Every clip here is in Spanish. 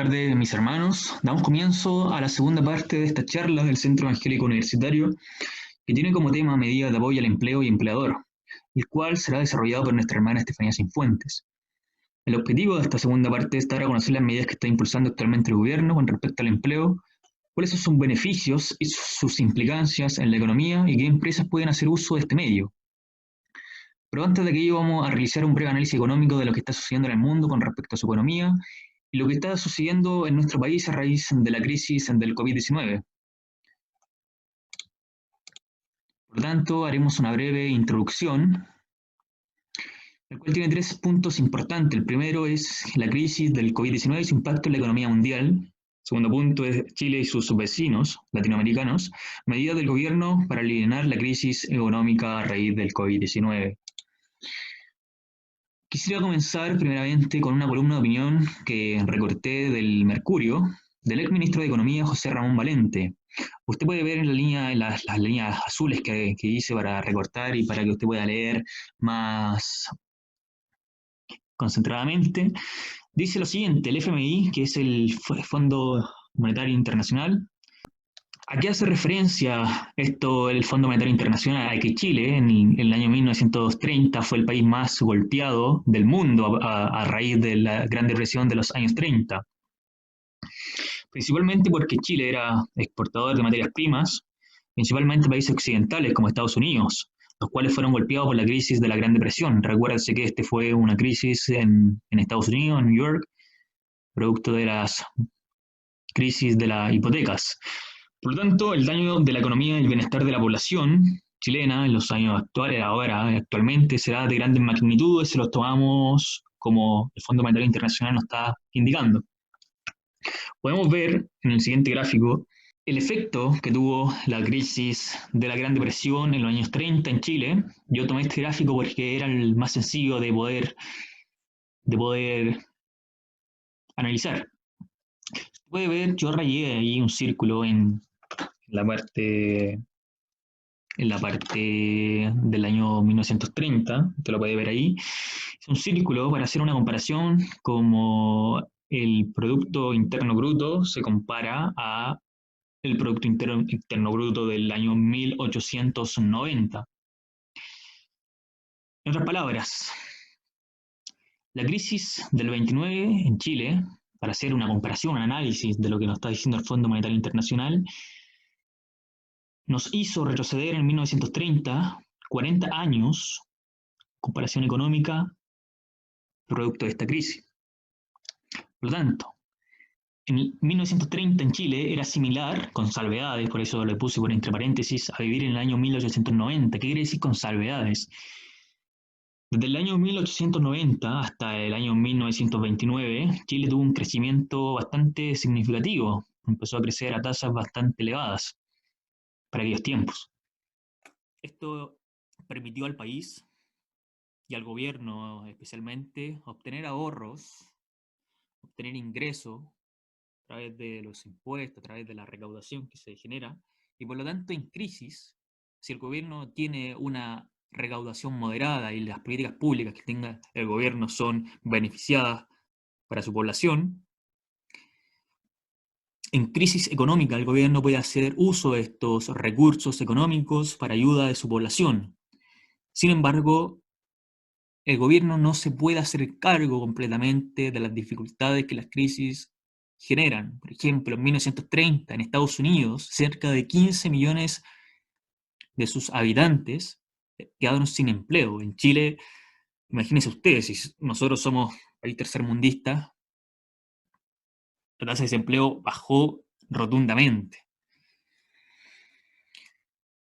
tardes, mis hermanos. Damos comienzo a la segunda parte de esta charla del Centro Evangélico Universitario, que tiene como tema medidas de apoyo al empleo y empleador, el cual será desarrollado por nuestra hermana Estefanía Cifuentes. El objetivo de esta segunda parte es dar a conocer las medidas que está impulsando actualmente el gobierno con respecto al empleo, cuáles son sus beneficios y sus implicancias en la economía y qué empresas pueden hacer uso de este medio. Pero antes de aquello vamos a realizar un breve análisis económico de lo que está sucediendo en el mundo con respecto a su economía y lo que está sucediendo en nuestro país a raíz de la crisis del COVID-19. Por lo tanto, haremos una breve introducción, el cual tiene tres puntos importantes. El primero es la crisis del COVID-19 y su impacto en la economía mundial. El segundo punto es Chile y sus vecinos latinoamericanos, medidas del gobierno para aliviar la crisis económica a raíz del COVID-19. Quisiera comenzar primeramente con una columna de opinión que recorté del Mercurio, del ex ministro de Economía José Ramón Valente. Usted puede ver en la línea, en las líneas azules que hice para recortar y para que usted pueda leer más concentradamente. Dice lo siguiente: el FMI, que es el Fondo Monetario Internacional. ¿A qué hace referencia esto el Fondo Monetario Internacional? A que Chile en el año 1930 fue el país más golpeado del mundo a raíz de la Gran Depresión de los años 30. Principalmente porque Chile era exportador de materias primas, principalmente países occidentales como Estados Unidos, los cuales fueron golpeados por la crisis de la Gran Depresión. Recuérdense que este fue una crisis en Estados Unidos, en New York, producto de las crisis de las hipotecas. Por lo tanto, el daño de la economía y el bienestar de la población chilena en los años actuales, actualmente, será de grandes magnitudes, se los tomamos como el Fondo Monetario Internacional nos está indicando. Podemos ver en el siguiente gráfico el efecto que tuvo la crisis de la Gran Depresión en los años 30 en Chile. Yo tomé este gráfico porque era el más sencillo de poder analizar. Puede ver, yo rayé ahí un círculo en la parte del año 1930, te lo puede ver ahí. Es un círculo para hacer una comparación como el Producto Interno Bruto se compara a el Producto Interno Bruto del año 1890. En otras palabras, la crisis del 29 en Chile, para hacer una comparación, un análisis de lo que nos está diciendo el Fondo Monetario Internacional, nos hizo retroceder en 1930 40 años, comparación económica, producto de esta crisis. Por lo tanto, en 1930 en Chile era similar, con salvedades, por eso le puse por entre paréntesis, a vivir en el año 1890. ¿Qué quiere decir con salvedades? Desde el año 1890 hasta el año 1929, Chile tuvo un crecimiento bastante significativo. Empezó a crecer a tasas bastante elevadas para aquellos tiempos. Esto permitió al país y al gobierno especialmente obtener ahorros, obtener ingresos a través de los impuestos, a través de la recaudación que se genera, y por lo tanto en crisis, si el gobierno tiene una recaudación moderada y las políticas públicas que tenga el gobierno son beneficiadas para su población, en crisis económica el gobierno puede hacer uso de estos recursos económicos para ayuda de su población. Sin embargo, el gobierno no se puede hacer cargo completamente de las dificultades que las crisis generan. Por ejemplo, en 1930 en Estados Unidos, cerca de 15 millones de sus habitantes quedaron sin empleo. En Chile, imagínense ustedes, si nosotros somos país tercermundista, la tasa de desempleo bajó rotundamente.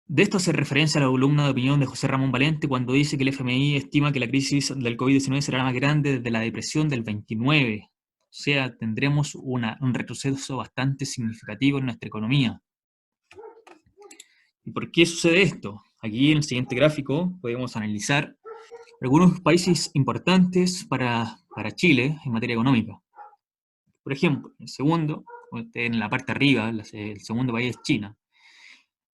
De esto hace referencia a la columna de opinión de José Ramón Valente cuando dice que el FMI estima que la crisis del COVID-19 será la más grande desde la depresión del 29. O sea, tendremos un retroceso bastante significativo en nuestra economía. ¿Y por qué sucede esto? Aquí en el siguiente gráfico podemos analizar algunos países importantes para Chile en materia económica. Por ejemplo, el segundo, en la parte arriba, el segundo país es China.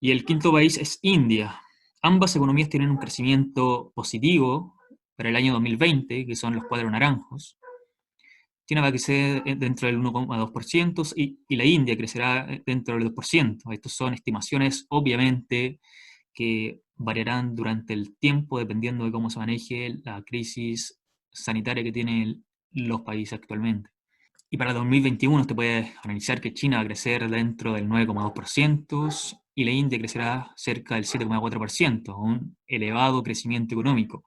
Y el quinto país es India. Ambas economías tienen un crecimiento positivo para el año 2020, que son los cuadros naranjos. China va a crecer dentro del 1,2% y la India crecerá dentro del 2%. Estas son estimaciones, obviamente, que variarán durante el tiempo dependiendo de cómo se maneje la crisis sanitaria que tienen los países actualmente. Y para 2021 usted puede analizar que China va a crecer dentro del 9,2% y la India crecerá cerca del 7,4%, un elevado crecimiento económico.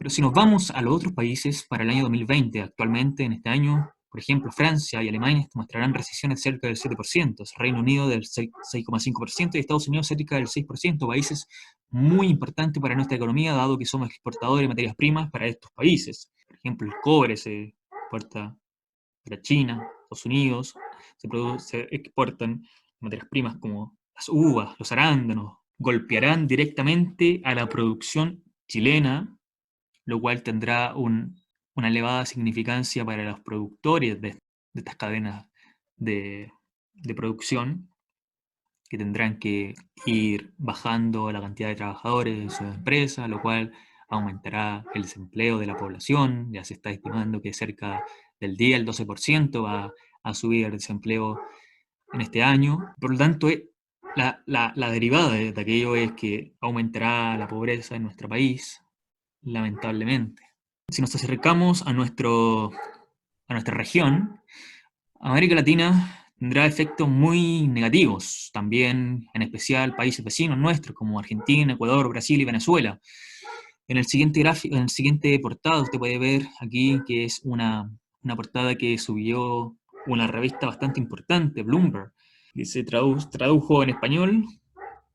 Pero si nos vamos a los otros países para el año 2020, actualmente en este año, por ejemplo, Francia y Alemania mostrarán recesiones cerca del 7%, Reino Unido del 6,5% y Estados Unidos cerca del 6%, países muy importantes para nuestra economía, dado que somos exportadores de materias primas para estos países. Por ejemplo, el cobre se exporta para China, Estados Unidos, se exportan materias primas como las uvas, los arándanos, golpearán directamente a la producción chilena, lo cual tendrá una elevada significancia para los productores de estas cadenas de producción, que tendrán que ir bajando la cantidad de trabajadores en sus empresas, lo cual aumentará el desempleo de la población. Ya se está estimando que cerca del 10 al 12% va a subir el desempleo en este año. Por lo tanto, la derivada de aquello es que aumentará la pobreza en nuestro país, lamentablemente. Si nos acercamos a nuestra región, América Latina tendrá efectos muy negativos, también en especial países vecinos nuestros como Argentina, Ecuador, Brasil y Venezuela. En el siguiente gráfico, en el siguiente portada usted puede ver aquí que es una portada que subió una revista bastante importante, Bloomberg, que se tradujo en español.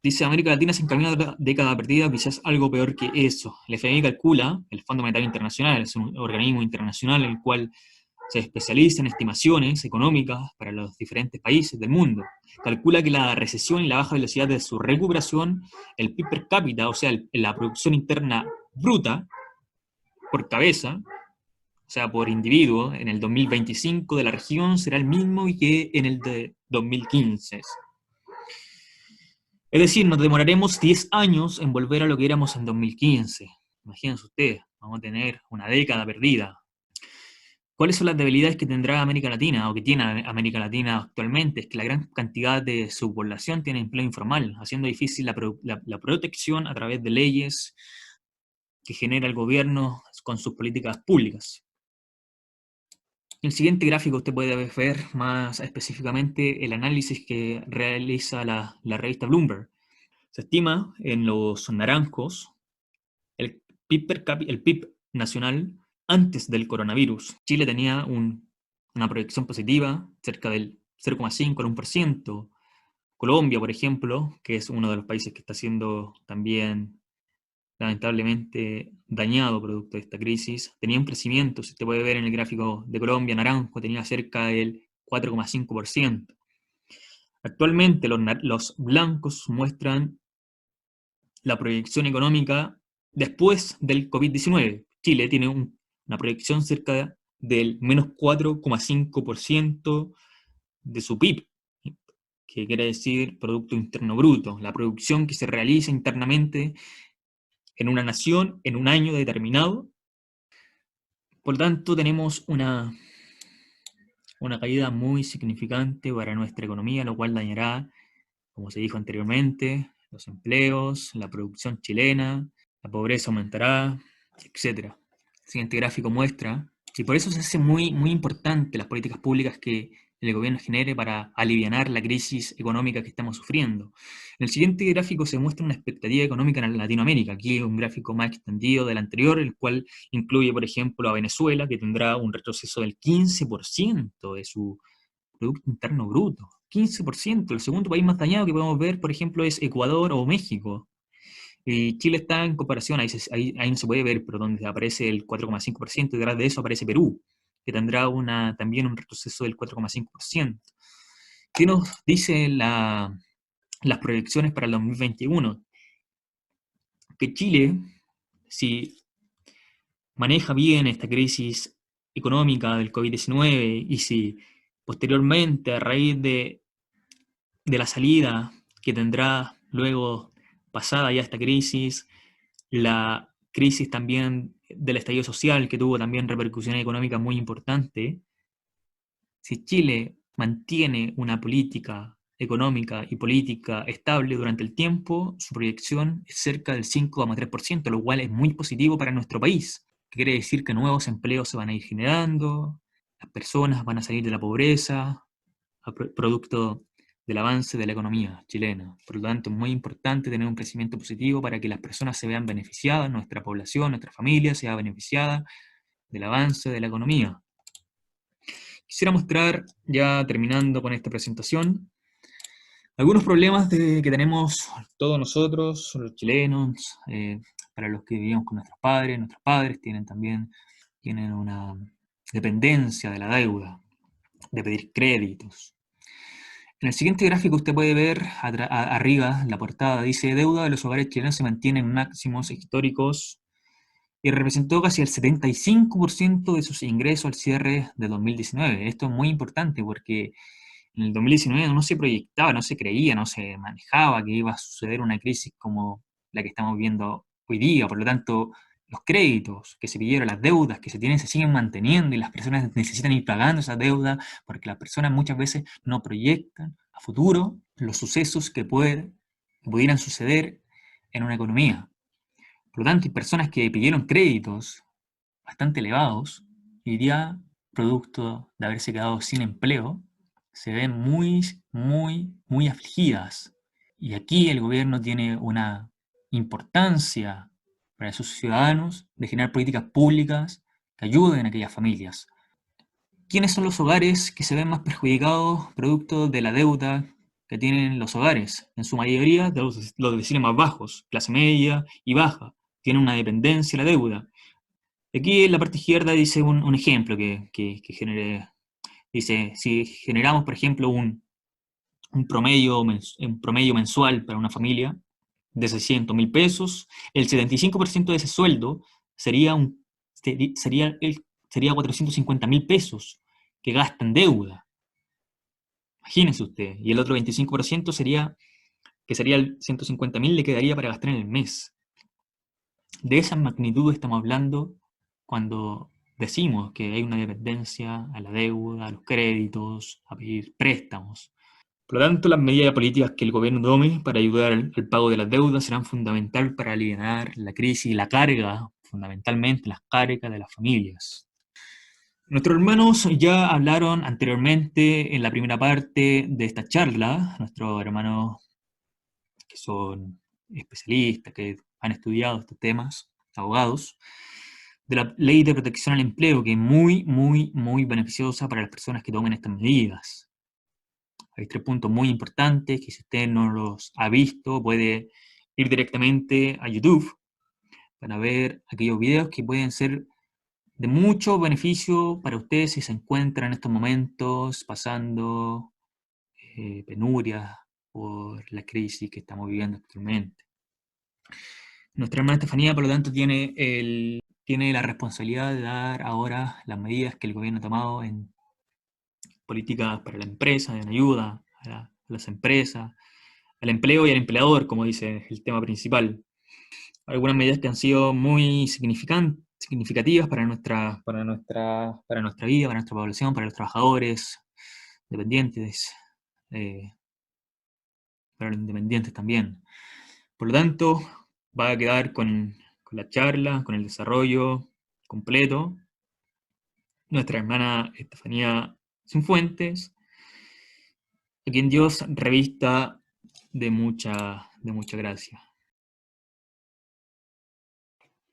Dice: América Latina se encamina a otra década perdida, quizás algo peor que eso. El FMI calcula, el Fondo Monetario Internacional es un organismo internacional en el cual se especializa en estimaciones económicas para los diferentes países del mundo. Calcula que la recesión y la baja velocidad de su recuperación, el PIB per cápita, o sea, la producción interna bruta por cabeza, o sea, por individuo, en el 2025 de la región será el mismo que en el de 2015. Es decir, nos demoraremos 10 años en volver a lo que éramos en 2015. Imagínense ustedes, vamos a tener una década perdida. ¿Cuáles son las debilidades que tendrá América Latina o que tiene América Latina actualmente? Es que la gran cantidad de su población tiene empleo informal, haciendo difícil la protección a través de leyes que genera el gobierno con sus políticas públicas. En el siguiente gráfico usted puede ver más específicamente el análisis que realiza la revista Bloomberg. Se estima en los naranjos el PIB nacional antes del coronavirus. Chile tenía una proyección positiva, cerca del 0,5 al 1%. Colombia, por ejemplo, que es uno de los países que está siendo también lamentablemente dañado producto de esta crisis, tenía un crecimiento, si usted puede ver en el gráfico de Colombia, naranjo, tenía cerca del 4,5%. Actualmente los blancos muestran la proyección económica después del COVID-19. Chile tiene una proyección cerca del menos 4,5% de su PIB, que quiere decir Producto Interno Bruto, la producción que se realiza internamente en una nación en un año determinado. Por lo tanto, tenemos una caída muy significante para nuestra economía, lo cual dañará, como se dijo anteriormente, los empleos, la producción chilena, la pobreza aumentará, etc. El siguiente gráfico muestra, y por eso se hace muy importante las políticas públicas que el gobierno genere para aliviar la crisis económica que estamos sufriendo. En el siguiente gráfico se muestra una expectativa económica en Latinoamérica. Aquí un gráfico más extendido del anterior, el cual incluye, por ejemplo, a Venezuela, que tendrá un retroceso del 15% de su Producto Interno Bruto. 15%. El segundo país más dañado que podemos ver, por ejemplo, es Ecuador o México. Y Chile está en comparación, ahí no se puede ver, pero donde aparece el 4,5%, y detrás de eso aparece Perú, que tendrá también un retroceso del 4,5%. ¿Qué nos dicen las proyecciones para el 2021? Que Chile, si maneja bien esta crisis económica del COVID-19 y si posteriormente, a raíz de la salida que tendrá luego pasada ya esta crisis, la crisis también del estallido social, que tuvo también repercusiones económicas muy importantes, si Chile mantiene una política económica y política estable durante el tiempo, su proyección es cerca del 5,3%, lo cual es muy positivo para nuestro país, que quiere decir que nuevos empleos se van a ir generando, las personas van a salir de la pobreza, producto del avance de la economía chilena. Por lo tanto, es muy importante tener un crecimiento positivo para que las personas se vean beneficiadas, nuestra población, nuestra familia sea beneficiada del avance de la economía. Quisiera mostrar, ya terminando con esta presentación, algunos problemas que tenemos todos nosotros, los chilenos, para los que vivimos con nuestros padres tienen una dependencia de la deuda, de pedir créditos. En el siguiente gráfico usted puede ver arriba, la portada dice: deuda de los hogares chilenos se mantiene en máximos históricos y representó casi el 75% de sus ingresos al cierre de 2019. Esto es muy importante porque en el 2019 no se proyectaba, no se creía, no se manejaba que iba a suceder una crisis como la que estamos viendo hoy día. Por lo tanto, los créditos que se pidieron, las deudas que se tienen, se siguen manteniendo y las personas necesitan ir pagando esa deuda porque las personas muchas veces no proyectan a futuro los sucesos que pudieran suceder en una economía. Por lo tanto, hay personas que pidieron créditos bastante elevados y hoy día, producto de haberse quedado sin empleo, se ven muy afligidas. Y aquí el gobierno tiene una importancia para sus ciudadanos de generar políticas públicas que ayuden a aquellas familias. ¿Quiénes son los hogares que se ven más perjudicados producto de la deuda que tienen los hogares? En su mayoría, los vecinos más bajos, clase media y baja, tienen una dependencia a la deuda. Aquí en la parte izquierda dice un ejemplo que genere. Dice, si generamos, por ejemplo, un promedio mensual para una familia de 600.000 pesos, el 75% de ese sueldo sería, sería 450.000 pesos que gasta en deuda. Imagínense usted. Y el otro 25% sería el 150.000, le quedaría para gastar en el mes. De esa magnitud estamos hablando cuando decimos que hay una dependencia a la deuda, a los créditos, a pedir préstamos. Por lo tanto, las medidas políticas que el gobierno tome para ayudar al pago de las deudas serán fundamentales para aliviar la crisis y la carga, fundamentalmente las cargas de las familias. Nuestros hermanos ya hablaron anteriormente en la primera parte de esta charla, nuestros hermanos que son especialistas, que han estudiado estos temas, abogados, de la Ley de Protección al Empleo, que es muy beneficiosa para las personas que tomen estas medidas. Hay 3 puntos muy importantes que si usted no los ha visto, puede ir directamente a YouTube para ver aquellos videos que pueden ser de mucho beneficio para usted si se encuentra en estos momentos pasando penurias por la crisis que estamos viviendo actualmente. Nuestra hermana Estefanía, por lo tanto, tiene la responsabilidad de dar ahora las medidas que el gobierno ha tomado en políticas para la empresa, en ayuda a las empresas, al empleo y al empleador, como dice el tema principal. Algunas medidas que han sido muy significativas para nuestra vida, para nuestra población, para los trabajadores, dependientes, para los independientes también. Por lo tanto, va a quedar con la charla, con el desarrollo completo, nuestra hermana Estefanía Cifuentes, a quien Dios revista de mucha gracia.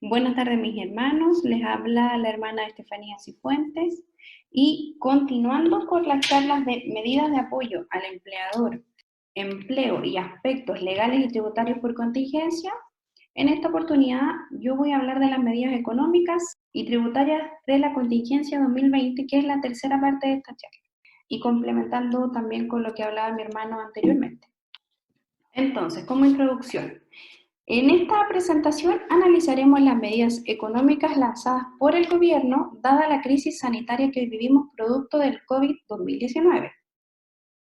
Buenas tardes, mis hermanos. Les habla la hermana Estefanía Cifuentes y continuando con las charlas de medidas de apoyo al empleador, empleo y aspectos legales y tributarios por contingencia, en esta oportunidad yo voy a hablar de las medidas económicas y tributarias de la contingencia 2020, que es la tercera parte de esta charla, y complementando también con lo que hablaba mi hermano anteriormente. Entonces, como introducción, en esta presentación analizaremos las medidas económicas lanzadas por el gobierno dada la crisis sanitaria que vivimos producto del COVID-2019.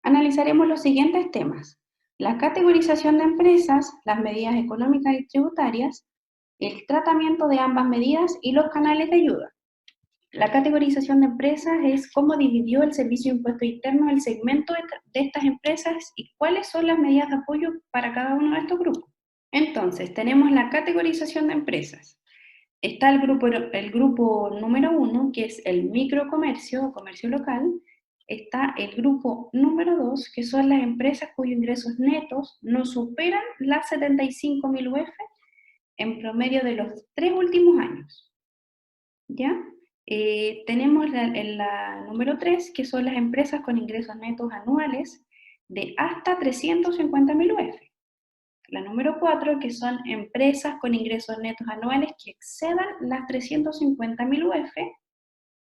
Analizaremos los siguientes temas: la categorización de empresas, las medidas económicas y tributarias, el tratamiento de ambas medidas y los canales de ayuda. La categorización de empresas es cómo dividió el Servicio de Impuesto Interno el segmento de estas empresas y cuáles son las medidas de apoyo para cada uno de estos grupos. Entonces, tenemos la categorización de empresas. Está el grupo número 1, que es el microcomercio o comercio local. Está el grupo número 2, que son las empresas cuyos ingresos netos no superan las 75.000 UF en promedio de los 3 últimos años. ¿Ya? Tenemos la número 3, que son las empresas con ingresos netos anuales de hasta 350.000 UF. La número 4, que son empresas con ingresos netos anuales que excedan las 350.000 UF.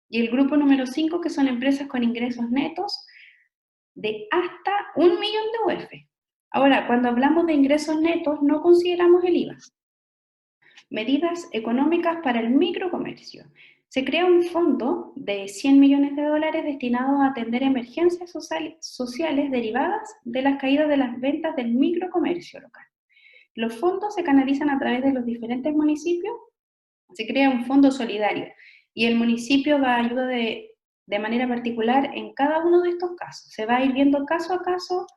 Y el grupo número 5, que son empresas con ingresos netos de hasta 1 millón de UF. Ahora, cuando hablamos de ingresos netos, no consideramos el IVA. Medidas económicas para el microcomercio. Se crea un fondo de 100 millones de dólares destinado a atender emergencias sociales derivadas de las caídas de las ventas del microcomercio local. Los fondos se canalizan a través de los diferentes municipios, se crea un fondo solidario y el municipio va a ayudar de manera particular en cada uno de estos casos. Se va a ir viendo caso a caso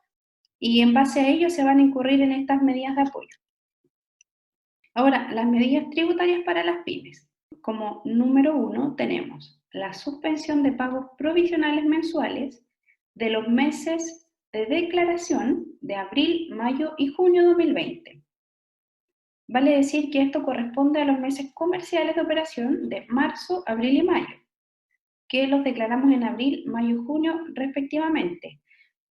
y en base a ello se van a incurrir en estas medidas de apoyo. Ahora, las medidas tributarias para las pymes. Como número 1 tenemos la suspensión de pagos provisionales mensuales de los meses de declaración de abril, mayo y junio de 2020. Vale decir que esto corresponde a los meses comerciales de operación de marzo, abril y mayo, que los declaramos en abril, mayo y junio respectivamente.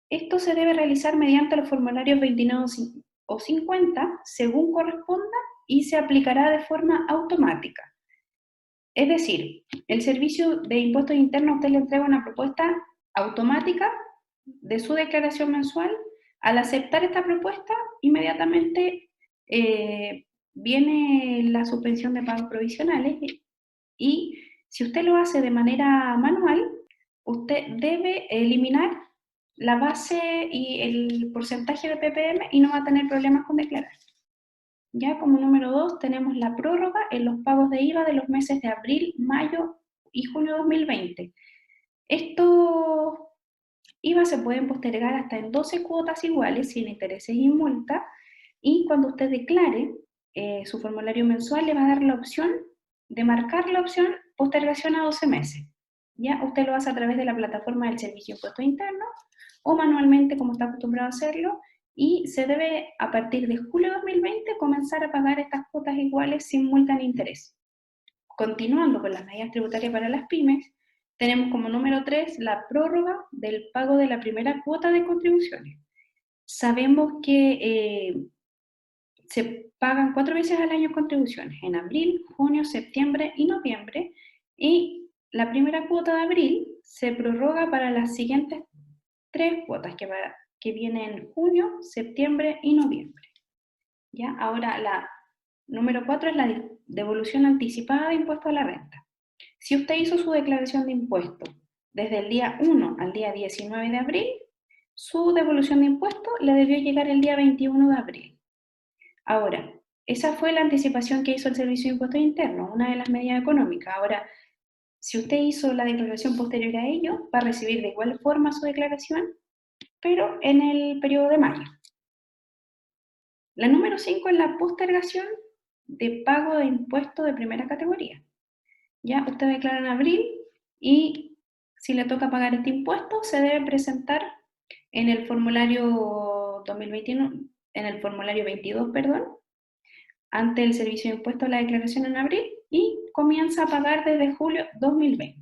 Esto se debe realizar mediante los formularios 29 o 50, según corresponda, y se aplicará de forma automática. Es decir, el Servicio de Impuestos Internos a usted le entrega una propuesta automática de su declaración mensual. Al aceptar esta propuesta, inmediatamente viene la suspensión de pagos provisionales y si usted lo hace de manera manual, usted debe eliminar la base y el porcentaje de PPM y no va a tener problemas con declarar. Ya como número 2 tenemos la prórroga en los pagos de IVA de los meses de abril, mayo y junio de 2020. Estos IVA se pueden postergar hasta en 12 cuotas iguales, sin intereses y multa, y cuando usted declare su formulario mensual le va a dar la opción de marcar la opción postergación a 12 meses. Ya usted lo hace a través de la plataforma del Servicio de Impuestos Internos o manualmente como está acostumbrado a hacerlo, y se debe a partir de julio de 2020 comenzar a pagar estas cuotas iguales sin multa ni interés. Continuando con las medidas tributarias para las pymes, tenemos como número 3 la prórroga del pago de la primera cuota de contribuciones. Sabemos que se pagan 4 veces al año contribuciones, en abril, junio, septiembre y noviembre, y la primera cuota de abril se prorroga para las siguientes 3 cuotas que vienen en junio, septiembre y noviembre. ¿Ya? Ahora la número 4 es la devolución anticipada de impuesto a la renta. Si usted hizo su declaración de impuesto desde el día 1 al día 19 de abril, su devolución de impuesto le debió llegar el día 21 de abril. Ahora, esa fue la anticipación que hizo el Servicio de Impuestos Internos, una de las medidas económicas. Ahora, si usted hizo la declaración posterior a ello, va a recibir de igual forma su declaración, pero en el periodo de mayo. La número 5 es la postergación de pago de impuestos de primera categoría. Ya usted declara en abril y si le toca pagar este impuesto, se debe presentar en el formulario 2021, en el formulario 22, perdón, ante el Servicio de Impuestos la declaración en abril y comienza a pagar desde julio 2020.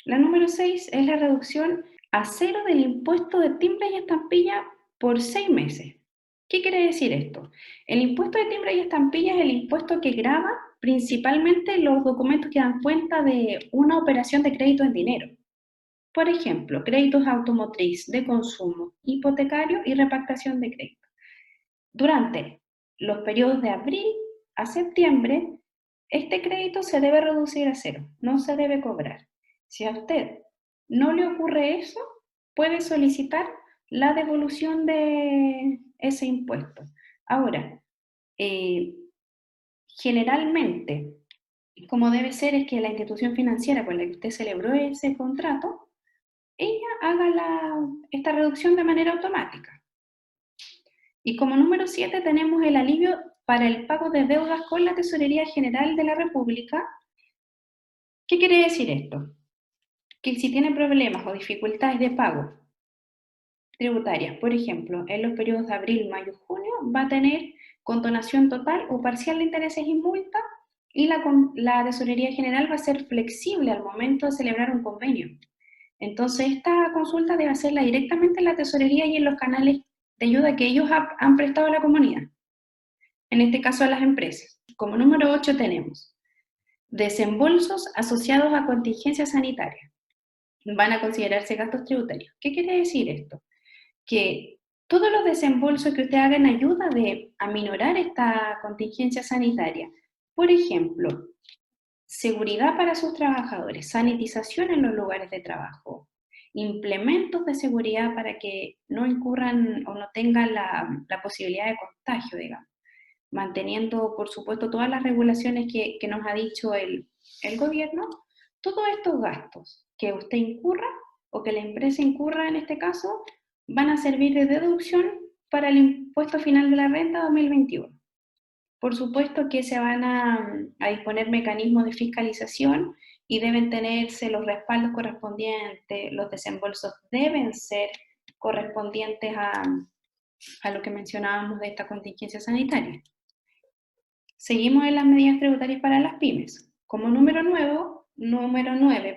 La número 6 es la reducción a cero del impuesto de timbre y estampilla por 6 meses. ¿Qué quiere decir esto? El impuesto de timbre y estampilla es el impuesto que grava principalmente los documentos que dan cuenta de una operación de crédito en dinero. Por ejemplo, créditos automotriz, de consumo, hipotecario y repactación de crédito. Durante los periodos de abril a septiembre, este crédito se debe reducir a cero, no se debe cobrar. Si a usted no le ocurre eso, puede solicitar la devolución de ese impuesto. Ahora, generalmente, como debe ser, es que la institución financiera con la que usted celebró ese contrato, ella haga esta reducción de manera automática. Y como número 7 tenemos el alivio para el pago de deudas con la Tesorería General de la República. ¿Qué quiere decir esto? Que si tiene problemas o dificultades de pago tributarias, por ejemplo, en los periodos de abril, mayo, junio, va a tener condonación total o parcial de intereses y multas, y la Tesorería General va a ser flexible al momento de celebrar un convenio. Entonces, esta consulta debe hacerla directamente en la Tesorería y en los canales de ayuda que ellos han prestado a la comunidad, en este caso a las empresas. Como número 8 tenemos desembolsos asociados a contingencias sanitarias. Van a considerarse gastos tributarios. ¿Qué quiere decir esto? Que todos los desembolsos que usted haga en ayuda de aminorar esta contingencia sanitaria, por ejemplo, seguridad para sus trabajadores, sanitización en los lugares de trabajo, implementos de seguridad para que no incurran o no tengan la posibilidad de contagio, digamos, manteniendo, por supuesto, todas las regulaciones que nos ha dicho el gobierno. Todos estos gastos que usted incurra o que la empresa incurra en este caso van a servir de deducción para el impuesto final de la renta 2021. Por supuesto que se van a disponer mecanismos de fiscalización y deben tenerse los respaldos correspondientes, los desembolsos deben ser correspondientes a lo que mencionábamos de esta contingencia sanitaria. Seguimos en las medidas tributarias para las pymes. Como número 9,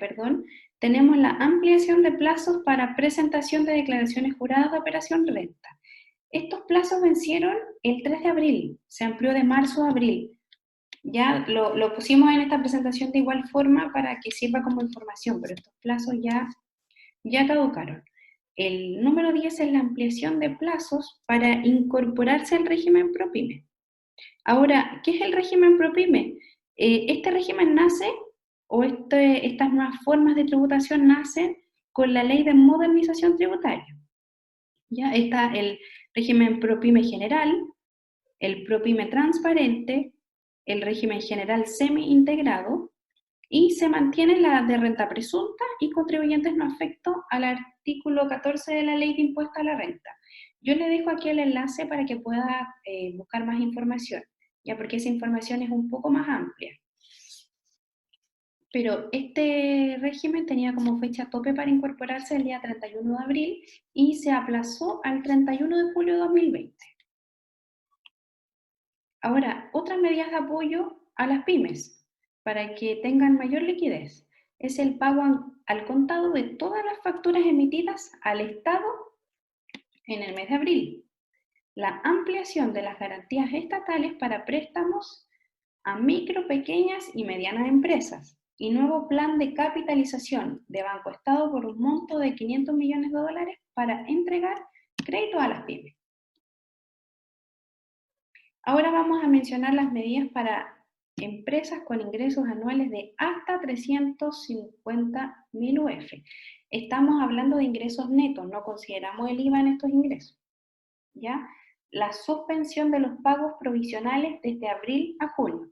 tenemos la ampliación de plazos para presentación de declaraciones juradas de operación renta. Estos plazos vencieron el 3 de abril, se amplió de marzo a abril. Ya lo pusimos en esta presentación de igual forma para que sirva como información, pero estos plazos ya caducaron. El número 10 es la ampliación de plazos para incorporarse al régimen ProPyme. Ahora, ¿qué es el régimen ProPyme? Este régimen nace, o estas nuevas formas de tributación nacen con la Ley de Modernización Tributaria. Ya está el régimen ProPyme general, el ProPyme transparente, el régimen general semi-integrado, y se mantiene la de renta presunta y contribuyentes no afectos al artículo 14 de la Ley de Impuesto a la Renta. Yo le dejo aquí el enlace para que pueda buscar más información, ya porque esa información es un poco más amplia. Pero este régimen tenía como fecha tope para incorporarse el día 31 de abril y se aplazó al 31 de julio de 2020. Ahora, otras medidas de apoyo a las pymes para que tengan mayor liquidez es el pago al contado de todas las facturas emitidas al Estado en el mes de abril, la ampliación de las garantías estatales para préstamos a micro, pequeñas y medianas empresas, y nuevo plan de capitalización de Banco Estado por un monto de 500 millones de dólares para entregar crédito a las pymes. Ahora vamos a mencionar las medidas para empresas con ingresos anuales de hasta 350.000 UF. Estamos hablando de ingresos netos, no consideramos el IVA en estos ingresos. ¿Ya? La suspensión de los pagos provisionales desde abril a junio.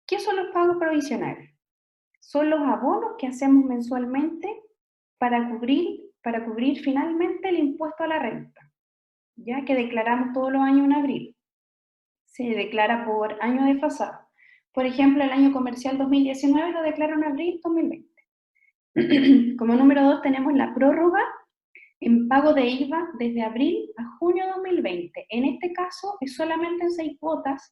¿Qué son los pagos provisionales? Son los abonos que hacemos mensualmente para cubrir finalmente el impuesto a la renta, ya que declaramos todos los años en abril. Se declara por año desfasado. Por ejemplo, el año comercial 2019 lo declaro en abril 2020. Como número 2 tenemos la prórroga en pago de IVA desde abril a junio 2020. En este caso es solamente en 6 cuotas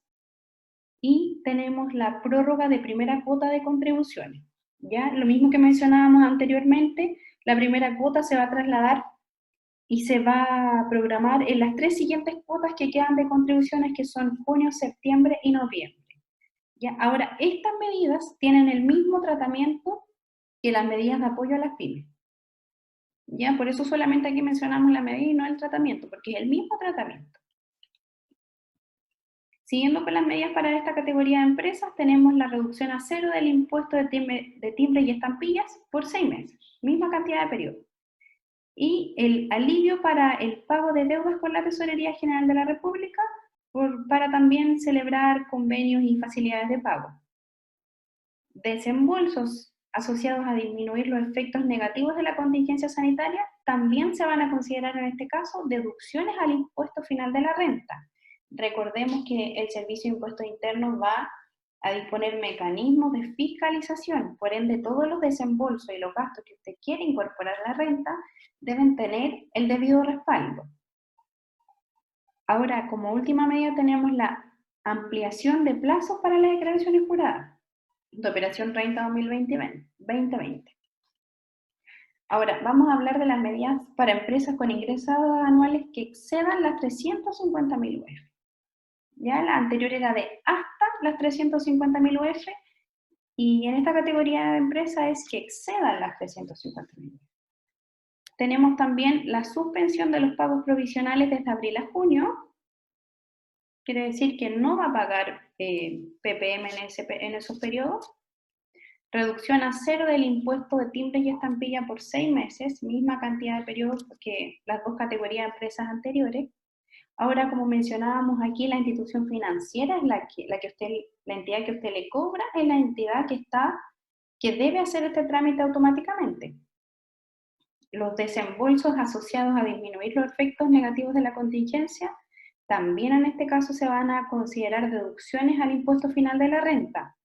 y tenemos la prórroga de primera cuota de contribuciones. ¿Ya? Lo mismo que mencionábamos anteriormente, la primera cuota se va a trasladar y se va a programar en las 3 siguientes cuotas que quedan de contribuciones, que son junio, septiembre y noviembre. ¿Ya? Ahora, estas medidas tienen el mismo tratamiento que las medidas de apoyo a las pymes. ¿Ya? Por eso solamente aquí mencionamos la medida y no el tratamiento, porque es el mismo tratamiento. Siguiendo con las medidas para esta categoría de empresas, tenemos la reducción a cero del impuesto de timbre y estampillas por 6 meses, misma cantidad de periodo. Y el alivio para el pago de deudas con la Tesorería General de la República para también celebrar convenios y facilidades de pago. Desembolsos asociados a disminuir los efectos negativos de la contingencia sanitaria también se van a considerar en este caso deducciones al impuesto final de la renta. Recordemos que el Servicio de Impuestos Internos va a disponer mecanismos de fiscalización, por ende todos los desembolsos y los gastos que usted quiere incorporar a la renta deben tener el debido respaldo. Ahora, como última medida tenemos la ampliación de plazos para las declaraciones juradas de Operación Renta 2020. Ahora, vamos a hablar de las medidas para empresas con ingresos anuales que excedan las 350.000 UF. Ya la anterior era de hasta las 350.000 UF y en esta categoría de empresa es que excedan las 350.000 UF. Tenemos también la suspensión de los pagos provisionales desde abril a junio. Quiere decir que no va a pagar PPM en esos periodos. Reducción a cero del impuesto de timbres y estampilla por 6 meses, misma cantidad de periodos que las dos categorías de empresas anteriores. Ahora, como mencionábamos aquí, la institución financiera es la entidad que usted le cobra, es la entidad que debe hacer este trámite automáticamente. Los desembolsos asociados a disminuir los efectos negativos de la contingencia también en este caso se van a considerar deducciones al impuesto final de la renta.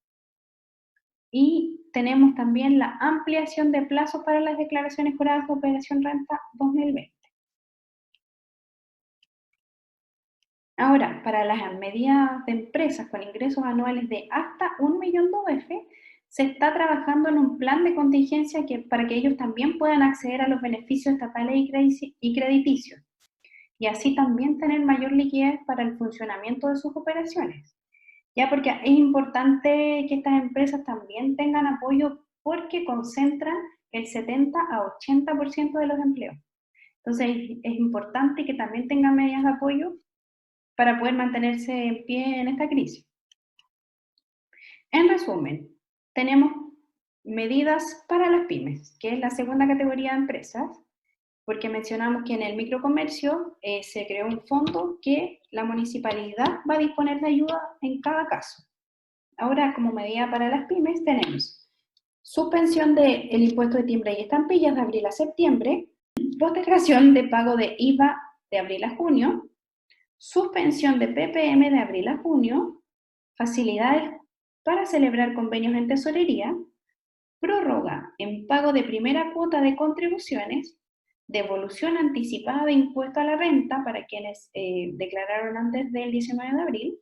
Y tenemos también la ampliación de plazos para las declaraciones juradas de Operación Renta 2020. Ahora, para las medidas de empresas con ingresos anuales de hasta 1 millón de UF, se está trabajando en un plan de contingencia para que ellos también puedan acceder a los beneficios estatales y crediticios, y así también tener mayor liquidez para el funcionamiento de sus operaciones. Ya, porque es importante que estas empresas también tengan apoyo porque concentran el 70 a 80% de los empleos. Entonces es importante que también tengan medidas de apoyo para poder mantenerse en pie en esta crisis. En resumen, tenemos medidas para las pymes, que es la segunda categoría de empresas, porque mencionamos que en el microcomercio se creó un fondo que la municipalidad va a disponer de ayuda en cada caso. Ahora, como medida para las pymes, tenemos suspensión del impuesto de timbre y estampillas de abril a septiembre, postergación de pago de IVA de abril a junio, suspensión de PPM de abril a junio, facilidades para celebrar convenios en tesorería, prórroga en pago de primera cuota de contribuciones, devolución anticipada de impuesto a la renta para quienes declararon antes del 19 de abril,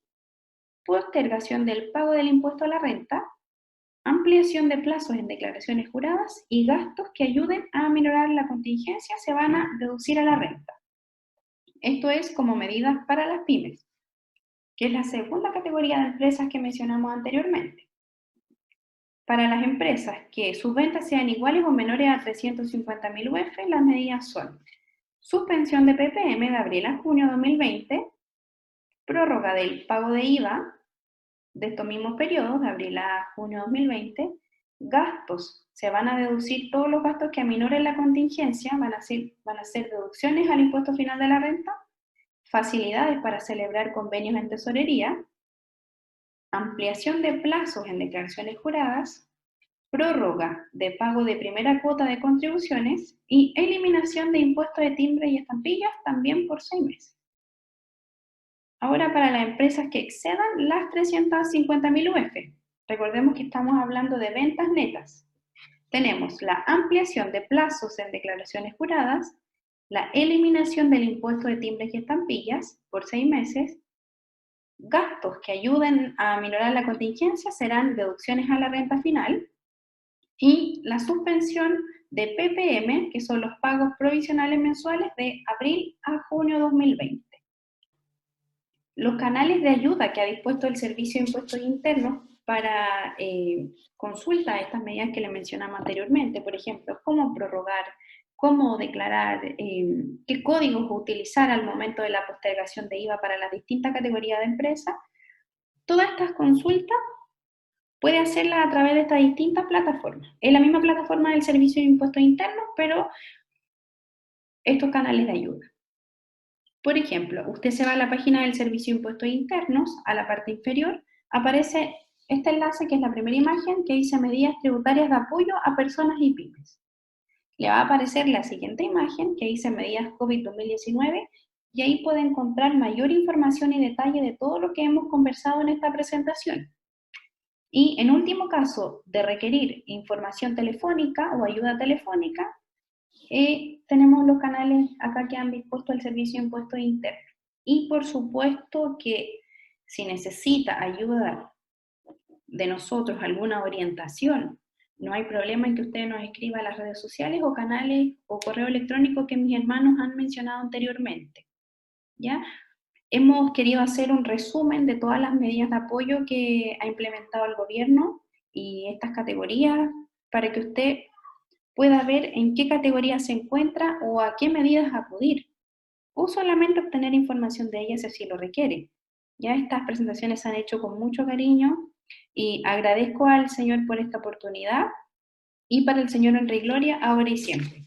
postergación del pago del impuesto a la renta, ampliación de plazos en declaraciones juradas y gastos que ayuden a aminorar la contingencia se van a deducir a la renta. Esto es como medidas para las pymes, que es la segunda categoría de empresas que mencionamos anteriormente. Para las empresas que sus ventas sean iguales o menores a 350.000 UF, las medidas son suspensión de PPM de abril a junio de 2020, prórroga del pago de IVA de estos mismos periodos, de abril a junio de 2020, gastos, se van a deducir todos los gastos que aminoren la contingencia, van a ser deducciones al impuesto final de la renta, facilidades para celebrar convenios en tesorería, ampliación de plazos en declaraciones juradas, prórroga de pago de primera cuota de contribuciones y eliminación de impuestos de timbre y estampillas también por 6 meses. Ahora, para las empresas que excedan las 350.000 UF, recordemos que estamos hablando de ventas netas. Tenemos la ampliación de plazos en declaraciones juradas, la eliminación del impuesto de timbres y estampillas por 6 meses, gastos que ayuden a minorar la contingencia serán deducciones a la renta final, y la suspensión de PPM, que son los pagos provisionales mensuales de abril a junio 2020. Los canales de ayuda que ha dispuesto el Servicio de Impuestos Internos para consulta a estas medidas que le mencionamos anteriormente, por ejemplo, cómo prorrogar, cómo declarar, qué códigos utilizar al momento de la postergación de IVA para las distintas categorías de empresas, todas estas consultas puede hacerlas a través de estas distintas plataformas. Es la misma plataforma del Servicio de Impuestos Internos, pero estos canales de ayuda. Por ejemplo, usted se va a la página del Servicio de Impuestos Internos, a la parte inferior, aparece este enlace que es la primera imagen que dice medidas tributarias de apoyo a personas y pymes. Le va a aparecer la siguiente imagen que dice medidas COVID-2019 y ahí puede encontrar mayor información y detalle de todo lo que hemos conversado en esta presentación. Y en último caso de requerir información telefónica o ayuda telefónica, tenemos los canales acá que han dispuesto el Servicio de Impuestos Internos. Y por supuesto que si necesita ayuda de nosotros, alguna orientación, no hay problema en que usted nos escriba a las redes sociales o canales o correo electrónico que mis hermanos han mencionado anteriormente. ¿Ya? Hemos querido hacer un resumen de todas las medidas de apoyo que ha implementado el gobierno y estas categorías para que usted pueda ver en qué categoría se encuentra o a qué medidas acudir, o solamente obtener información de ellas si así lo requiere. Ya estas presentaciones se han hecho con mucho cariño y agradezco al Señor por esta oportunidad y para el Señor honra y gloria ahora y siempre.